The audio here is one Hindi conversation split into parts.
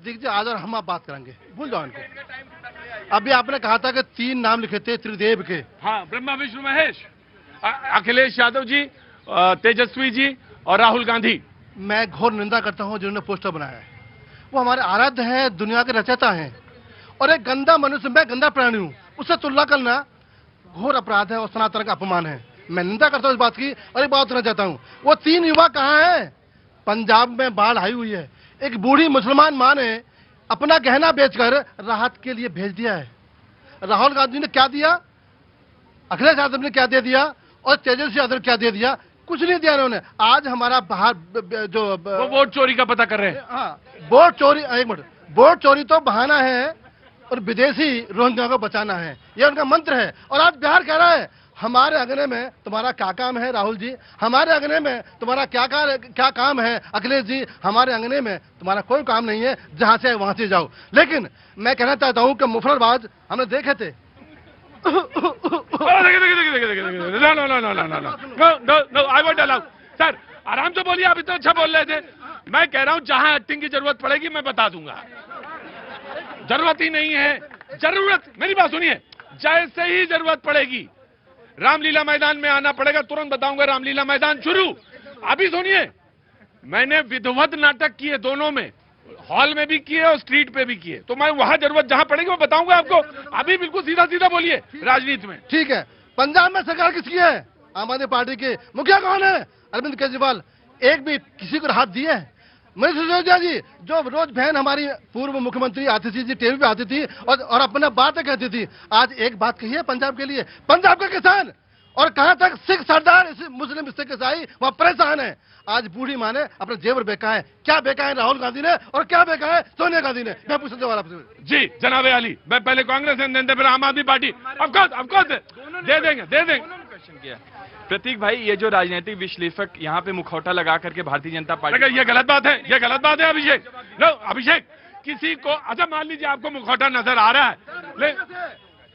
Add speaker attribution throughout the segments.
Speaker 1: प्रतीक जी आज और हम आप बात करेंगे, भूल जाओ इनको। अभी आपने कहा था कि 3 नाम लिखे थे त्रिदेव के।
Speaker 2: हाँ, ब्रह्मा विष्णु महेश, अखिलेश यादव जी, तेजस्वी जी और राहुल गांधी।
Speaker 1: मैं घोर निंदा करता हूं जिन्होंने पोस्टर बनाया है। वो हमारे आराध्य हैं, दुनिया के रचयिता हैं, और एक गंदा मनुष्य, मैं गंदा प्राणी हूं, उससे तुलना करना घोर अपराध है और सनातन का अपमान है। मैं निंदा करता हूं इस बात की, और एक बात कहना चाहता हूं, वो 3 युवा कहाँ हैं? पंजाब में बाढ़ आई हुई है, एक बूढ़ी मुसलमान मां ने अपना गहना बेचकर राहत के लिए भेज दिया है। राहुल गांधी ने क्या दिया, अखिलेश यादव ने क्या दे दिया, और तेजस्वी यादव ने क्या दे दिया? कुछ नहीं दिया उन्होंने। आज हमारा बाहर जो
Speaker 2: वो वोट चोरी का पता कर रहे हैं।
Speaker 1: हाँ, वोट चोरी, एक मिनट, वोट चोरी तो बहाना है और विदेशी रोहिंग्या को बचाना है, ये उनका मंत्र है। और आज बिहार कह रहा है हमारे अंगने में तुम्हारा क्या काम है राहुल जी, हमारे अंगने में तुम्हारा क्या काम है अखिलेश जी, हमारे अंगने में तुम्हारा कोई काम नहीं है, जहां से वहां से जाओ। लेकिन मैं कहना चाहता हूं कि मुफररबाज हमने देखे थे।
Speaker 2: सर आराम से बोलिए, अभी तो अच्छा बोल रहे थे। मैं कह रहा हूं जहां एक्टिंग की जरूरत पड़ेगी मैं बता दूंगा, जरूरत ही नहीं है। जरूरत, मेरी बात सुनिए, जैसे ही जरूरत पड़ेगी रामलीला मैदान में आना पड़ेगा, तुरंत बताऊंगा रामलीला मैदान शुरू। अभी सुनिए, मैंने विधिवत नाटक किए, दोनों में, हॉल में भी किए और स्ट्रीट पे भी किए, तो मैं वहां जरूरत जहां पड़ेगी वो बताऊंगा आपको। अभी बिल्कुल सीधा सीधा बोलिए राजनीति में।
Speaker 1: ठीक है, पंजाब में सरकार किसकी है? आम आदमी पार्टी के। मुखिया कौन है? अरविंद केजरीवाल। एक भी किसी को राहत दी है? मनीष सिसोदिया जी, जो रोज बहन हमारी पूर्व मुख्यमंत्री आती थी जी, टीवी पे आती थी और अपना बातें कहती थी, आज एक बात कही है पंजाब के लिए? पंजाब का किसान और कहां तक सिख सरदार मुस्लिम सिख ईसाई वहां परेशान है। आज बूढ़ी माँ ने अपना जेवर बेचा है। क्या बेचा है राहुल गांधी ने और क्या बेचा है सोनिया गांधी ने? मैं पूछने वाला आपसे।
Speaker 2: जी जनाब अली, मैं पहले कांग्रेस देते फिर आम आदमी पार्टी, ऑफकोर्स दे देंगे।
Speaker 3: प्रतीक भाई, ये जो राजनीतिक विश्लेषक यहाँ पे मुखौटा लगा करके भारतीय जनता पार्टी,
Speaker 2: ये गलत बात है, ये गलत बात है अभिषेक। लो अभिषेक, किसी को, अच्छा मान लीजिए आपको मुखौटा नजर आ रहा है,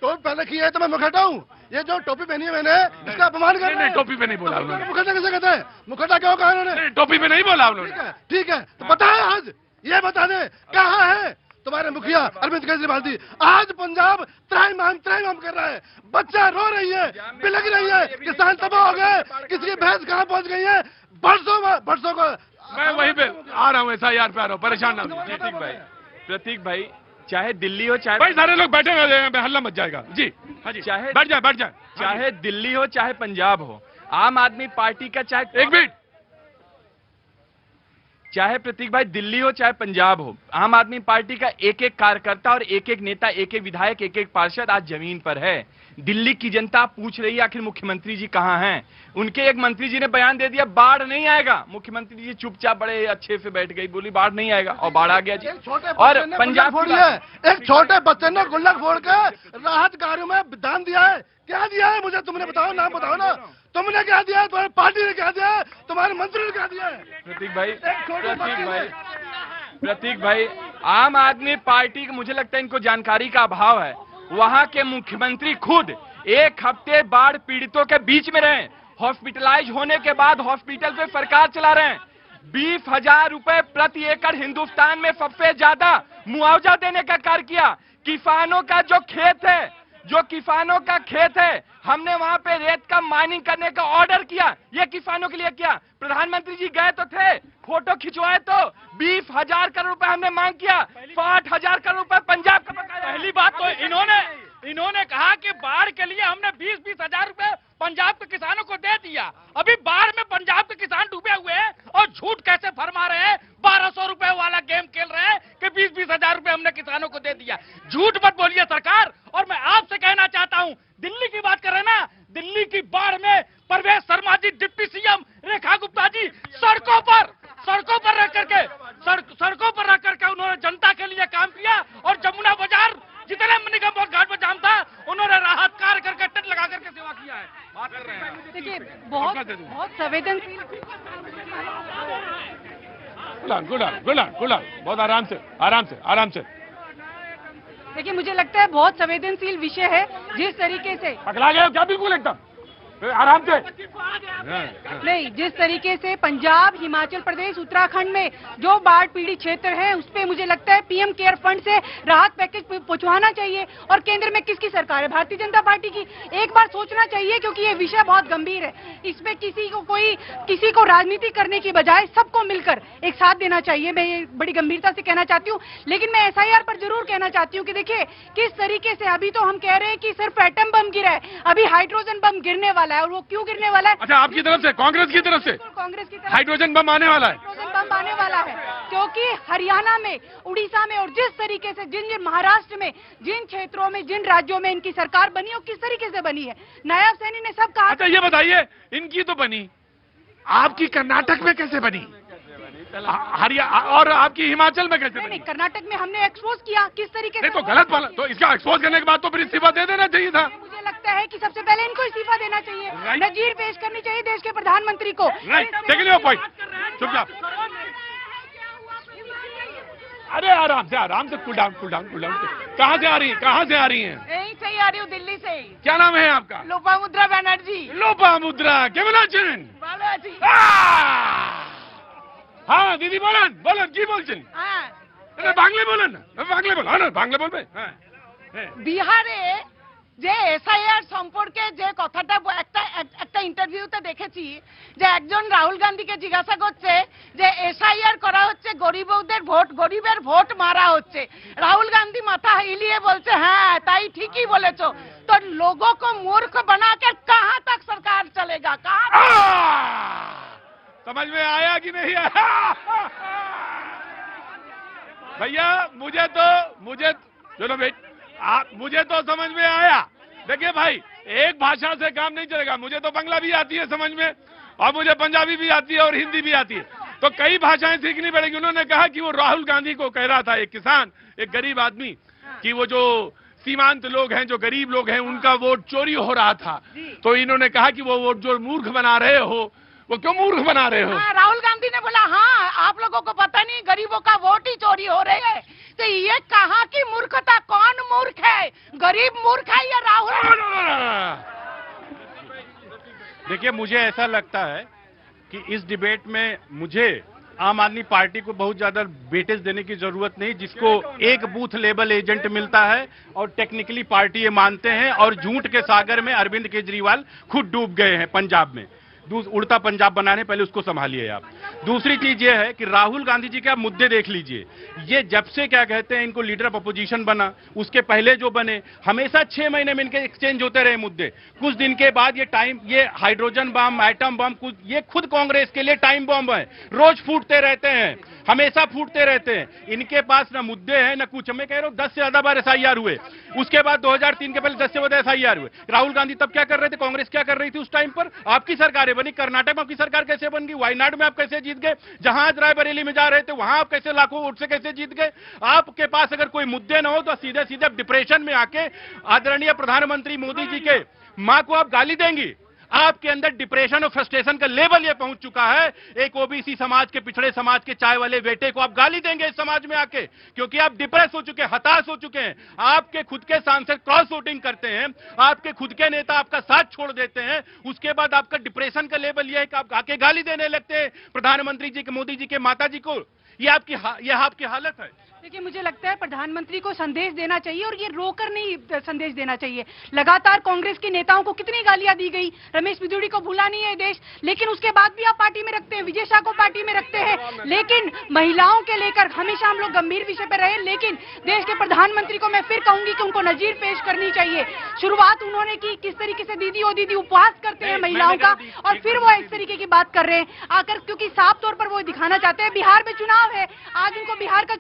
Speaker 1: टोपी पहले की है तो मैं मुखौटा हूँ, ये जो टोपी पहनी है मैंने इसका अपमान कर रहे हैं।
Speaker 2: टोपी पे नहीं बोला उन्होंने।
Speaker 1: मुखौटा कैसे कहते हैं? मुखौटा क्यों कहा उन्होंने?
Speaker 2: टोपी पे नहीं बोला उन्होंने।
Speaker 1: ठीक है, तो पता है आज ये बता दे कहाँ है तुम्हारे मुखिया अरविंद केजरीवाल जी? आज पंजाब त्राहिमाम कर रहा है, बच्चा रो रही है, बिलख रही है, किसान तबाह हो गए, किसी की भैंस कहाँ पहुंच गई है, बरसों को।
Speaker 2: मैं वहीं पे आ रहा हूँ, ऐसा यार पे आ रहा हूँ, परेशान ना हो।
Speaker 3: प्रतीक भाई, चाहे दिल्ली हो चाहे,
Speaker 2: भाई सारे लोग बैठे हुए, हल्ला मच जाएगा जी। हाँ जी,
Speaker 3: चाहे
Speaker 2: बैठ जाए।
Speaker 3: चाहे दिल्ली हो चाहे पंजाब हो, आम आदमी पार्टी का, चाहे
Speaker 2: एक मिनट,
Speaker 3: चाहे प्रतीक भाई दिल्ली हो चाहे पंजाब हो, आम आदमी पार्टी का एक एक कार्यकर्ता और एक एक नेता, एक एक विधायक, एक एक पार्षद आज जमीन पर है। दिल्ली की जनता पूछ रही है आखिर मुख्यमंत्री जी कहां हैं? उनके एक मंत्री जी ने बयान दे दिया बाढ़ नहीं आएगा, मुख्यमंत्री जी चुपचाप बड़े अच्छे से बैठ गई, बोली बाढ़ नहीं आएगा, और बाढ़ आ गया जी। और पंजाब
Speaker 1: फोड़ी है, एक छोटे बच्चे ने गुल्लक फोड़ के राहत कार्यों में दान दिया है। क्या दिया है मुझे तुमने बताओ, नाम बताओ ना। तुमने क्या दिया है, तुम्हारी पार्टी ने क्या दिया है, तुम्हारे मंत्री ने क्या दिया है?
Speaker 3: प्रतीक भाई, आम आदमी पार्टी की मुझे लगता है इनको जानकारी का अभाव है। वहां के मुख्यमंत्री खुद 1 हफ्ते बाढ़ पीड़ितों के बीच में रहे, हॉस्पिटलाइज होने के बाद हॉस्पिटल पे सरकार चला रहे हैं। 20,000 रुपए प्रति एकड़ हिंदुस्तान में सबसे ज्यादा मुआवजा देने का कार्य किया। किसानों का जो किसानों का खेत है, हमने वहां पे रेत का माइनिंग करने का ऑर्डर किया, ये किसानों के लिए किया। प्रधानमंत्री जी गए तो थे, फोटो खिंचवाए तो 20,000 करोड़ रुपए हमने मांग किया, 60,000 करोड़ रुपए पंजाब का बकाया।
Speaker 4: पहली बात तो इन्होंने कहा कि बाढ़ के लिए हमने 20-20 हजार रुपए पंजाब के किसानों को दे दिया। अभी बाढ़ में पंजाब के किसान डूबे हुए हैं और झूठ कैसे फरमा रहे हैं, 1200 रुपए वाला गेम खेल रहे हैं कि 20-20 हजार रुपए हमने किसानों को दे दिया। झूठ मत बोलिए सरकार। और मैं आपसे कहना चाहता हूं, दिल्ली की बात कर रहे हैं ना, दिल्ली की बाढ़ में परवेज शर्मा जी, डिप्टी सीएम रेखा गुप्ता जी सड़कों पर रह करके उन्होंने जनता के लिए काम किया। और जमुना बाजार जितने निगम और घाट पर जाम था, उन्होंने राहत कार्य करके टेंट लगा करके सेवा किया है। बात कर रहे हैं,
Speaker 5: देखिए बहुत संवेदनशील,
Speaker 2: गुलाम, बहुत आराम से।
Speaker 5: देखिए मुझे लगता है बहुत संवेदनशील विषय है। जिस तरीके से
Speaker 2: पकड़ा गया क्या? बिल्कुल एकदम आराम से।
Speaker 5: नहीं, जिस तरीके से पंजाब, हिमाचल प्रदेश, उत्तराखंड में जो बाढ़ पीड़ित क्षेत्र है उस पे मुझे लगता है पीएम केयर फंड से राहत पैकेज पहुंचवाना चाहिए। और केंद्र में किसकी सरकार है? भारतीय जनता पार्टी की। एक बार सोचना चाहिए, क्योंकि ये विषय बहुत गंभीर है। इसमें किसी को राजनीति करने की बजाय सबको मिलकर एक साथ देना चाहिए। मैं ये बड़ी गंभीरता से कहना चाहती हूँ। लेकिन मैं एसआईआर पर जरूर कहना चाहती हूँ कि देखिए किस तरीके से अभी तो हम कह रहे हैं कि सिर्फ एटम बम गिरा है, अभी हाइड्रोजन बम गिरने वाला है। और वो क्यों गिरने वाला है?
Speaker 2: अच्छा, आपकी तरफ से, कांग्रेस की तरफ से
Speaker 5: कांग्रेस की तरफ
Speaker 2: हाइड्रोजन बम आने वाला है।
Speaker 5: हाइड्रोजन बम आने वाला है, क्योंकि हरियाणा में, उड़ीसा में और जिस तरीके से जिन महाराष्ट्र में, जिन क्षेत्रों में, जिन राज्यों में इनकी सरकार बनी और किस तरीके से बनी है, नायब सैनी ने सब कहा।
Speaker 2: अच्छा, ये बताइए, इनकी तो बनी, आपकी कर्नाटक में कैसे बनी? हरियाणा और आपकी हिमाचल में कैसे बनी?
Speaker 5: नहीं, कर्नाटक में हमने एक्सपोज किया किस तरीके से।
Speaker 2: नहीं तो गलत वाला, तो इसका एक्सपोज करने के बाद तो फिर इस्तीफा दे देना चाहिए था।
Speaker 5: मुझे लगता है कि सबसे पहले इनको इस्तीफा देना चाहिए, नजीर पेश करनी चाहिए देश के प्रधानमंत्री को।
Speaker 2: राइट, टेक लो पॉइंट, चुपचाप। अरे आराम से, कूल डाउन। कहाँ से आ रही हैं?
Speaker 5: यहीं से ही आ रही हूँ, दिल्ली से ही।
Speaker 2: क्या नाम है आपका?
Speaker 5: लोपामुद्रा बनर्जी।
Speaker 2: लोपामुद्रा, केवल
Speaker 5: बालाजी।
Speaker 2: हाँ दीदी बोलन की बोलছেন? বাংলা বলেন না, বাংলা বলবে।
Speaker 6: বিহারে যে এসআইআর সম্পর্কে যে কথাটা একটা ইন্টারভিউতে দেখেছি, যে একজন রাহুল গান্ধীকে জিজ্ঞাসা করছে যে এসআইআর করা হচ্ছে গরিবের ভোট মারা হচ্ছে। রাহুল গান্ধী মাথা হিলিয়ে বলছে হ্যাঁ তাই ঠিকই বলেছো। तो लोगों को मूर्ख बनाकर कहाँ तक सरकार चलेगा?
Speaker 2: समझ में आया कि नहीं आया? भैया मुझे तो समझ में आया। देखिए भाई, एक भाषा से काम नहीं चलेगा। मुझे तो बांग्ला भी आती है समझ में, और मुझे पंजाबी भी आती है और हिंदी भी आती है, तो कई भाषाएं सीखनी पड़ेगी। उन्होंने कहा कि वो राहुल गांधी को कह रहा था, एक किसान, एक गरीब आदमी, कि वो जो सीमांत लोग हैं, जो गरीब लोग हैं, उनका वोट चोरी हो रहा था। तो इन्होंने कहा कि वो वोट जो मूर्ख बना रहे हो, वो क्यों मूर्ख बना रहे हो?
Speaker 6: राहुल गांधी ने बोला हाँ आप लोगों को पता नहीं गरीबों का वोट ही चोरी हो रहे है। तो ये कहाँ की मूर्खता? कौन मूर्ख है? गरीब मूर्ख है या राहुल?
Speaker 7: देखिए, मुझे ऐसा लगता है कि इस डिबेट में मुझे आम आदमी पार्टी को बहुत ज्यादा वेटेज देने की जरूरत नहीं, जिसको एक बूथ लेवल एजेंट मिलता है और टेक्निकली पार्टी ये मानते हैं, और झूठ के सागर में अरविंद केजरीवाल खुद डूब गए हैं पंजाब में। उड़ता पंजाब बनाने, पहले उसको संभालिए आप। दूसरी चीज ये है कि राहुल गांधी जी के आप मुद्दे देख लीजिए। ये जब से क्या कहते हैं इनको लीडर ऑफ अपोजिशन बना, उसके पहले जो बने, हमेशा 6 महीने में इनके एक्सचेंज होते रहे मुद्दे। कुछ दिन के बाद ये हाइड्रोजन बम, एटम बम, ये खुद कांग्रेस के लिए टाइम बम है। रोज फूटते रहते हैं, हमेशा फूटते रहते हैं। इनके पास ना मुद्दे हैं ना कुछ। मैं कह रहा हूं 10 से ज्यादा बार एसआईआर हुए, उसके बाद 2003 के पहले 10 से ज्यादा एसआईआर हुए। राहुल गांधी तब क्या कर रहे थे? कांग्रेस क्या कर रही थी उस टाइम पर? आपकी सरकार बनी। कर्नाटक में आपकी सरकार कैसे बन गई? वायनाड में आप कैसे जीत गए? जहां आज रायबरेली में जा रहे थे वहां आप कैसे लाखों वोट से कैसे जीत गए? आपके पास अगर कोई मुद्दे ना हो तो सीधे सीधे डिप्रेशन में आके आदरणीय प्रधानमंत्री मोदी जी के मां को आप गाली देंगी। आपके अंदर डिप्रेशन और फ्रस्ट्रेशन का लेवल ये पहुंच चुका है। एक ओबीसी समाज के, पिछड़े समाज के चाय वाले बेटे को आप गाली देंगे इस समाज में आके, क्योंकि आप डिप्रेस हो चुके हैं, हताश हो चुके हैं। आपके खुद के सांसद क्रॉस वोटिंग करते हैं, आपके खुद के नेता आपका साथ छोड़ देते हैं, उसके बाद आपका डिप्रेशन का लेवल यह है कि आप आके गाली देने लगते हैं प्रधानमंत्री जी के, मोदी जी के माता जी को। ये आपकी हालत है।
Speaker 5: देखिए, मुझे लगता है प्रधानमंत्री को संदेश देना चाहिए, और ये रोकर नहीं संदेश देना चाहिए। लगातार कांग्रेस के नेताओं को कितनी गालियां दी गई। रमेश बिधूड़ी को भूला नहीं है देश, लेकिन उसके बाद भी आप पार्टी में रखते हैं। विजय शाह को पार्टी में रखते हैं, लेकिन महिलाओं के लेकर हमेशा हम लोग गंभीर विषय पर रहे। लेकिन देश के प्रधानमंत्री को मैं फिर कहूंगी कि उनको नजीर पेश करनी चाहिए। शुरुआत उन्होंने की, किस तरीके से दीदी ओ दीदी उपवास करते हैं महिलाओं का, और फिर वो इस तरीके की बात कर रहे हैं आकर, क्योंकि साफ तौर पर वो दिखाना चाहते हैं। बिहार में चुनाव है, आज उनको बिहार का